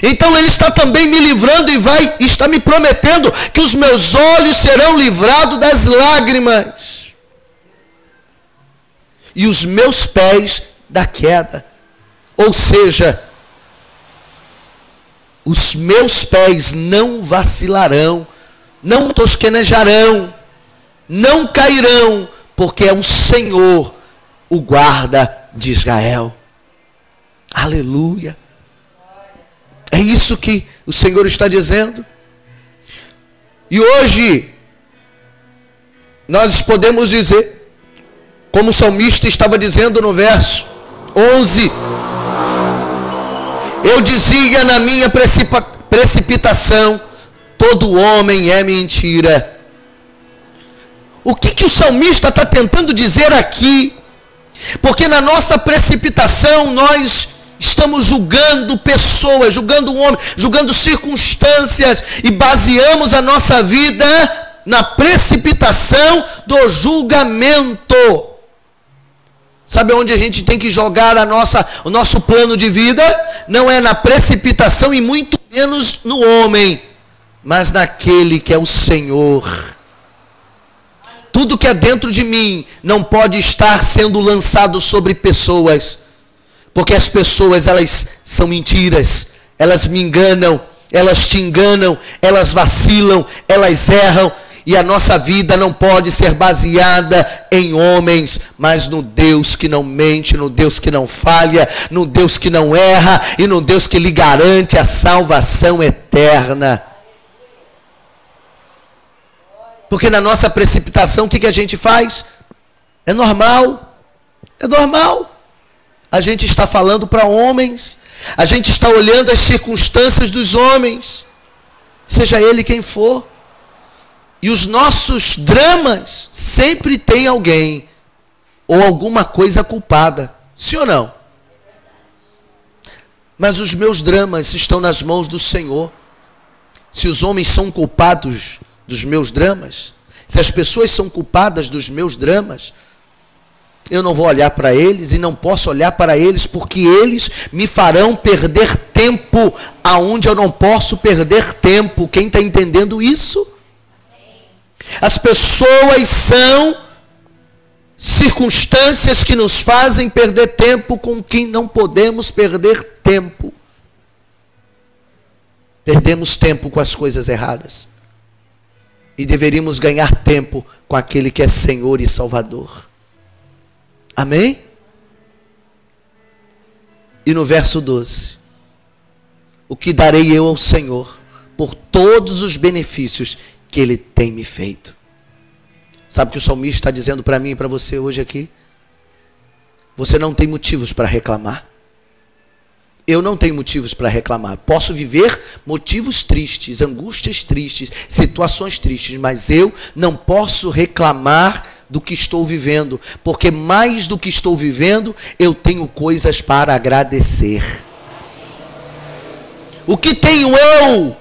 Então ele está também me livrando e está me prometendo que os meus olhos serão livrados das lágrimas e os meus pés da queda. Ou seja, os meus pés não vacilarão, não tosquenejarão, não cairão, porque é o Senhor, o guarda de Israel. Aleluia. É isso que o Senhor está dizendo. E hoje nós podemos dizer, como o salmista estava dizendo no verso 11: eu dizia na minha precipitação, todo homem é mentira. O que o salmista está tentando dizer aqui? Porque na nossa precipitação nós estamos julgando pessoas, julgando um homem, julgando circunstâncias, e baseamos a nossa vida na precipitação do julgamento. Sabe onde a gente tem que jogar o nosso plano de vida? Não é na precipitação e muito menos no homem, mas naquele que é o Senhor. Tudo que é dentro de mim não pode estar sendo lançado sobre pessoas, porque as pessoas, elas são mentiras, elas me enganam, elas te enganam, elas vacilam, elas erram. E a nossa vida não pode ser baseada em homens, mas no Deus que não mente, no Deus que não falha, no Deus que não erra e no Deus que lhe garante a salvação eterna. Porque na nossa precipitação, o que a gente faz? É normal. É normal. A gente está falando para homens, a gente está olhando as circunstâncias dos homens, seja ele quem for. E os nossos dramas sempre tem alguém ou alguma coisa culpada. Sim ou não? Mas os meus dramas estão nas mãos do Senhor. Se os homens são culpados dos meus dramas, se as pessoas são culpadas dos meus dramas, eu não vou olhar para eles e não posso olhar para eles, porque eles me farão perder tempo aonde eu não posso perder tempo. Quem está entendendo isso? As pessoas são circunstâncias que nos fazem perder tempo com quem não podemos perder tempo. Perdemos tempo com as coisas erradas. E deveríamos ganhar tempo com aquele que é Senhor e Salvador. Amém? E no verso 12: o que darei eu ao Senhor por todos os benefícios que Ele tem me feito? Sabe o que o salmista está dizendo para mim e para você hoje aqui? Você não tem motivos para reclamar. Eu não tenho motivos para reclamar. Posso viver motivos tristes, angústias tristes, situações tristes, mas eu não posso reclamar do que estou vivendo, porque mais do que estou vivendo, eu tenho coisas para agradecer. O que tenho eu?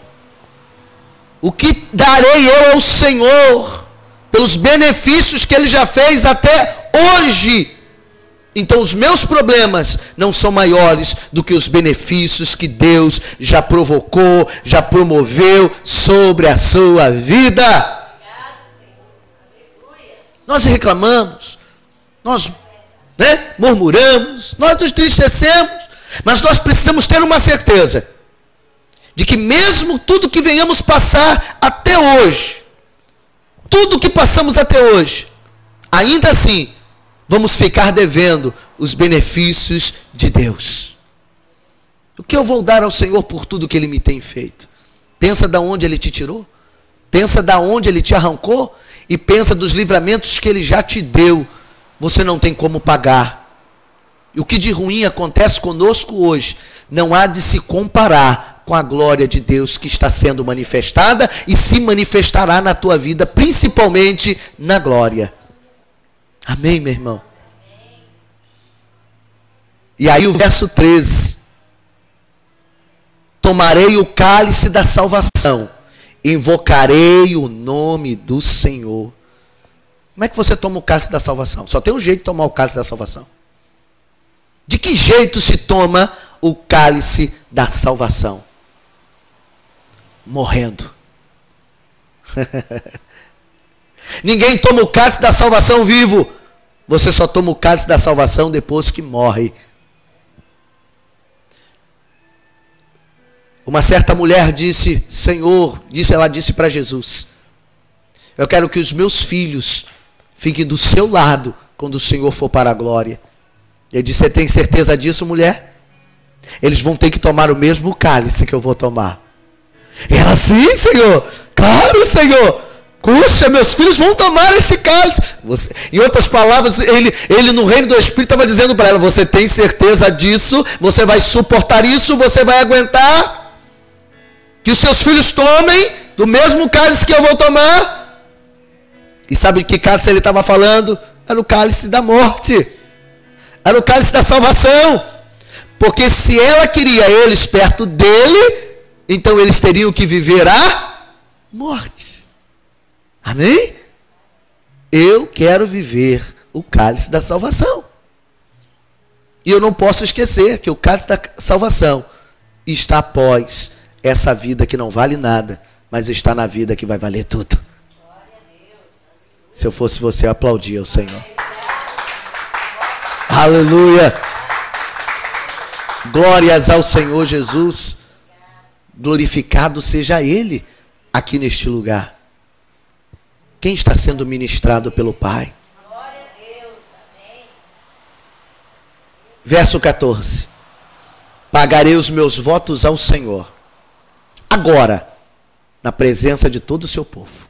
O que darei eu ao Senhor pelos benefícios que Ele já fez até hoje? Então os meus problemas não são maiores do que os benefícios que Deus já provocou, já promoveu sobre a sua vida. Nós reclamamos, nós murmuramos, nós nos entristecemos, Mas nós precisamos ter uma certeza de que mesmo tudo que venhamos passar até hoje, tudo que passamos até hoje, ainda assim, vamos ficar devendo os benefícios de Deus. O que eu vou dar ao Senhor por tudo que Ele me tem feito? Pensa de onde Ele te tirou, pensa de onde Ele te arrancou, e pensa dos livramentos que Ele já te deu. Você não tem como pagar. E o que de ruim acontece conosco hoje não há de se comparar com a glória de Deus que está sendo manifestada e se manifestará na tua vida, principalmente na glória. Amém, meu irmão? E aí o verso 13: tomarei o cálice da salvação, invocarei o nome do Senhor. Como é que você toma o cálice da salvação? Só tem um jeito de tomar o cálice da salvação. De que jeito se toma o cálice da salvação? Morrendo. Ninguém toma o cálice da salvação vivo. Você só toma o cálice da salvação depois que morre. Uma certa mulher disse: Senhor, ela disse para Jesus: eu quero que os meus filhos fiquem do seu lado quando o Senhor for para a glória. Ele disse: você tem certeza disso, mulher? Eles vão ter que tomar o mesmo cálice que eu vou tomar. E ela: sim, Senhor. Claro, Senhor. Puxa, meus filhos vão tomar este cálice. Em outras palavras, ele no reino do Espírito estava dizendo para ela: você tem certeza disso? Você vai suportar isso? Você vai aguentar? Que os seus filhos tomem do mesmo cálice que eu vou tomar? E sabe de que cálice ele estava falando? Era o cálice da morte. Era o cálice da salvação. Porque se ela queria eles perto dele, então eles teriam que viver a morte. Amém? Eu quero viver o cálice da salvação. E eu não posso esquecer que o cálice da salvação está após essa vida que não vale nada, mas está na vida que vai valer tudo. Se eu fosse você, eu aplaudia o Senhor. Aleluia. Glórias ao Senhor Jesus. Glorificado seja Ele aqui neste lugar. Quem está sendo ministrado pelo Pai? Verso 14. Pagarei os meus votos ao Senhor, agora, na presença de todo o seu povo.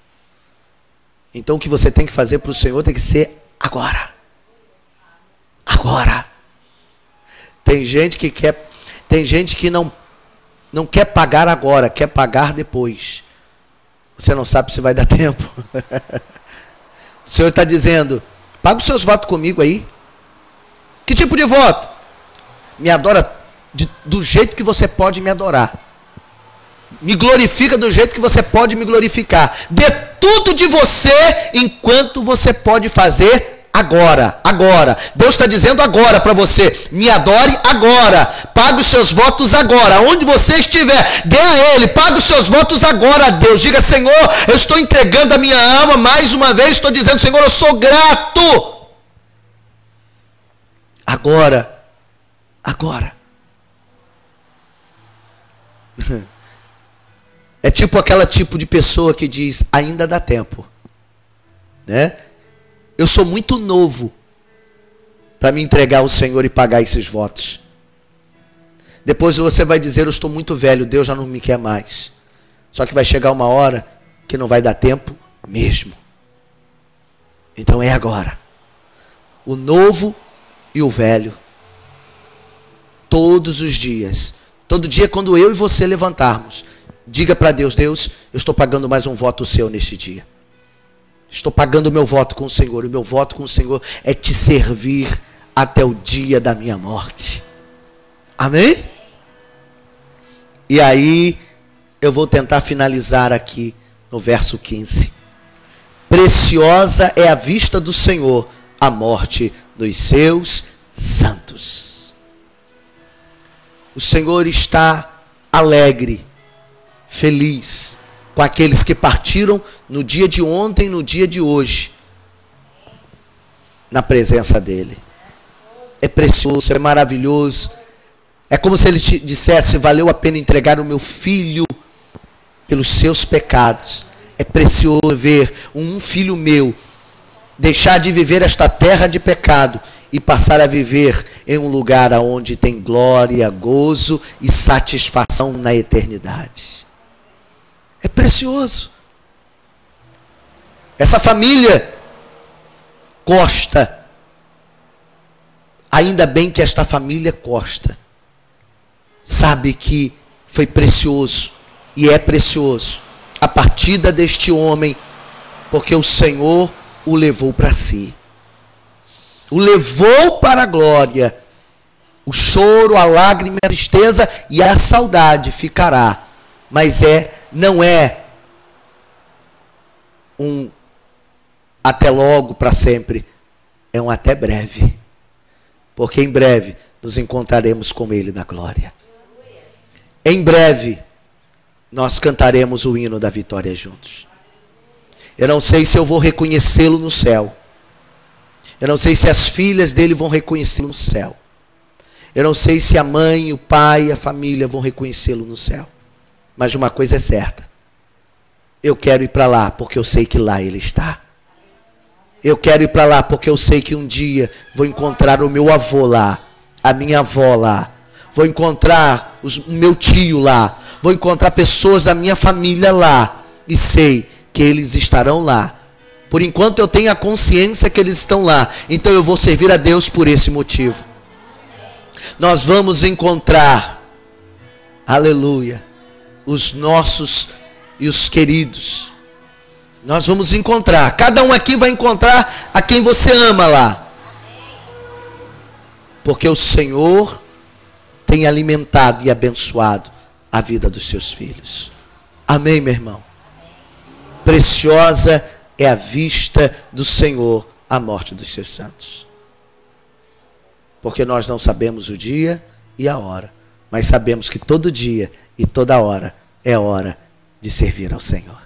Então o que você tem que fazer para o Senhor tem que ser agora. Agora. Tem gente que não quer pagar agora, quer pagar depois. Você não sabe se vai dar tempo. O Senhor está dizendo: paga os seus votos comigo aí. Que tipo de voto? Me adora do jeito que você pode me adorar. Me glorifica do jeito que você pode me glorificar. Dê tudo de você enquanto você pode fazer agora. Agora. Deus está dizendo agora para você: me adore agora. Pague os seus votos agora. Onde você estiver, dê a Ele. Pague os seus votos agora a Deus. Diga: Senhor, eu estou entregando a minha alma. Mais uma vez estou dizendo: Senhor, eu sou grato. Agora. Agora. É tipo aquela tipo de pessoa que diz: ainda dá tempo, né? Eu sou muito novo para me entregar ao Senhor e pagar esses votos. Depois você vai dizer: eu estou muito velho, Deus já não me quer mais. Só que vai chegar uma hora que não vai dar tempo mesmo. Então é agora. O novo e o velho. Todos os dias. Todo dia quando eu e você levantarmos, diga para Deus: Deus, eu estou pagando mais um voto seu neste dia. Estou pagando o meu voto com o Senhor. O meu voto com o Senhor é te servir até o dia da minha morte. Amém? E aí, eu vou tentar finalizar aqui no verso 15. Preciosa é a vista do Senhor a morte dos seus santos. O Senhor está alegre, feliz com aqueles que partiram no dia de ontem, no dia de hoje, na presença dele. É precioso, é maravilhoso. É como se ele te dissesse: valeu a pena entregar o meu filho pelos seus pecados. É precioso ver um filho meu deixar de viver esta terra de pecado e passar a viver em um lugar onde tem glória, gozo e satisfação na eternidade. É precioso. Essa família Costa, ainda bem que esta família Costa sabe que foi precioso e é precioso a partida deste homem, porque o Senhor o levou para si. O levou para a glória. O choro, a lágrima, a tristeza e a saudade ficará. Mas não é um até logo para sempre. É um até breve. Porque em breve nos encontraremos com Ele na glória. Em breve nós cantaremos o hino da vitória juntos. Eu não sei se eu vou reconhecê-lo no céu. Eu não sei se as filhas dele vão reconhecê-lo no céu. Eu não sei se a mãe, o pai, a família vão reconhecê-lo no céu. Mas uma coisa é certa. Eu quero ir para lá porque eu sei que lá ele está. Eu quero ir para lá porque eu sei que um dia vou encontrar o meu avô lá, a minha avó lá. Vou encontrar o meu tio lá. Vou encontrar pessoas da minha família lá. E sei que eles estarão lá. Por enquanto eu tenho a consciência que eles estão lá. Então eu vou servir a Deus por esse motivo. Nós vamos encontrar, aleluia, os nossos e os queridos. Nós vamos encontrar. Cada um aqui vai encontrar a quem você ama lá. Porque o Senhor tem alimentado e abençoado a vida dos seus filhos. Amém, meu irmão? Preciosa é a vista do Senhor a morte dos seus santos. Porque nós não sabemos o dia e a hora, mas sabemos que todo dia e toda hora é hora de servir ao Senhor.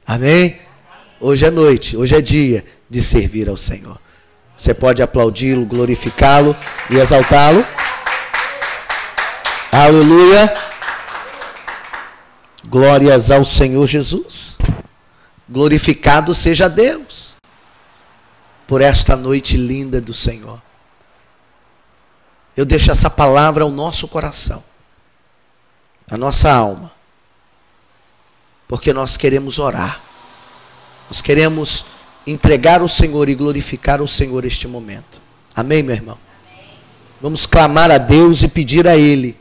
Amém? Hoje é noite, hoje é dia de servir ao Senhor. Você pode aplaudi-lo, glorificá-lo e exaltá-lo. Aleluia. Glórias ao Senhor Jesus. Glorificado seja Deus por esta noite linda do Senhor. Eu deixo essa palavra ao nosso coração, à nossa alma, porque nós queremos orar. Nós queremos entregar ao Senhor e glorificar o Senhor este momento. Amém, meu irmão? Vamos clamar a Deus e pedir a Ele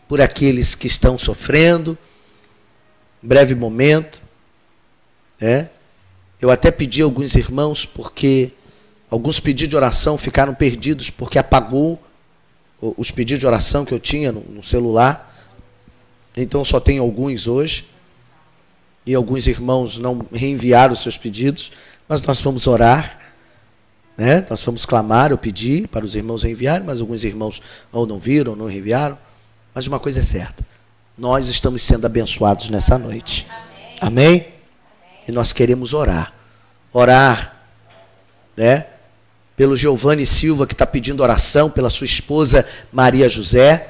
por aqueles que estão sofrendo. Em breve momento. Eu até pedi a alguns irmãos, porque alguns pedidos de oração ficaram perdidos, porque apagou os pedidos de oração que eu tinha no celular. Então só tenho alguns hoje. E alguns irmãos não reenviaram os seus pedidos. Mas nós vamos orar. Nós vamos clamar. Eu pedi para os irmãos reenviarem, mas alguns irmãos ou não viram, ou não reenviaram. Mas uma coisa é certa. Nós estamos sendo abençoados nessa noite. Amém? E nós queremos orar. Orar, pelo Giovanni Silva, que está pedindo oração, pela sua esposa Maria José,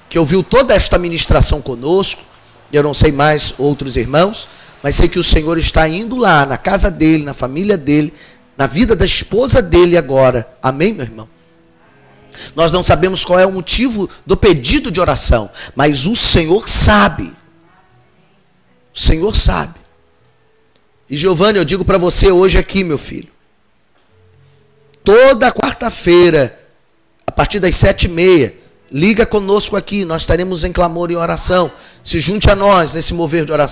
que ouviu toda esta ministração conosco. Eu não sei mais outros irmãos, mas sei que o Senhor está indo lá, na casa dele, na família dele, na vida da esposa dele agora. Amém, meu irmão? Nós não sabemos qual é o motivo do pedido de oração, mas o Senhor sabe. O Senhor sabe. E Giovanni, eu digo para você hoje aqui, meu filho, toda quarta-feira, a partir das 7h30, liga conosco aqui, nós estaremos em clamor e oração. Se junte a nós nesse mover de oração.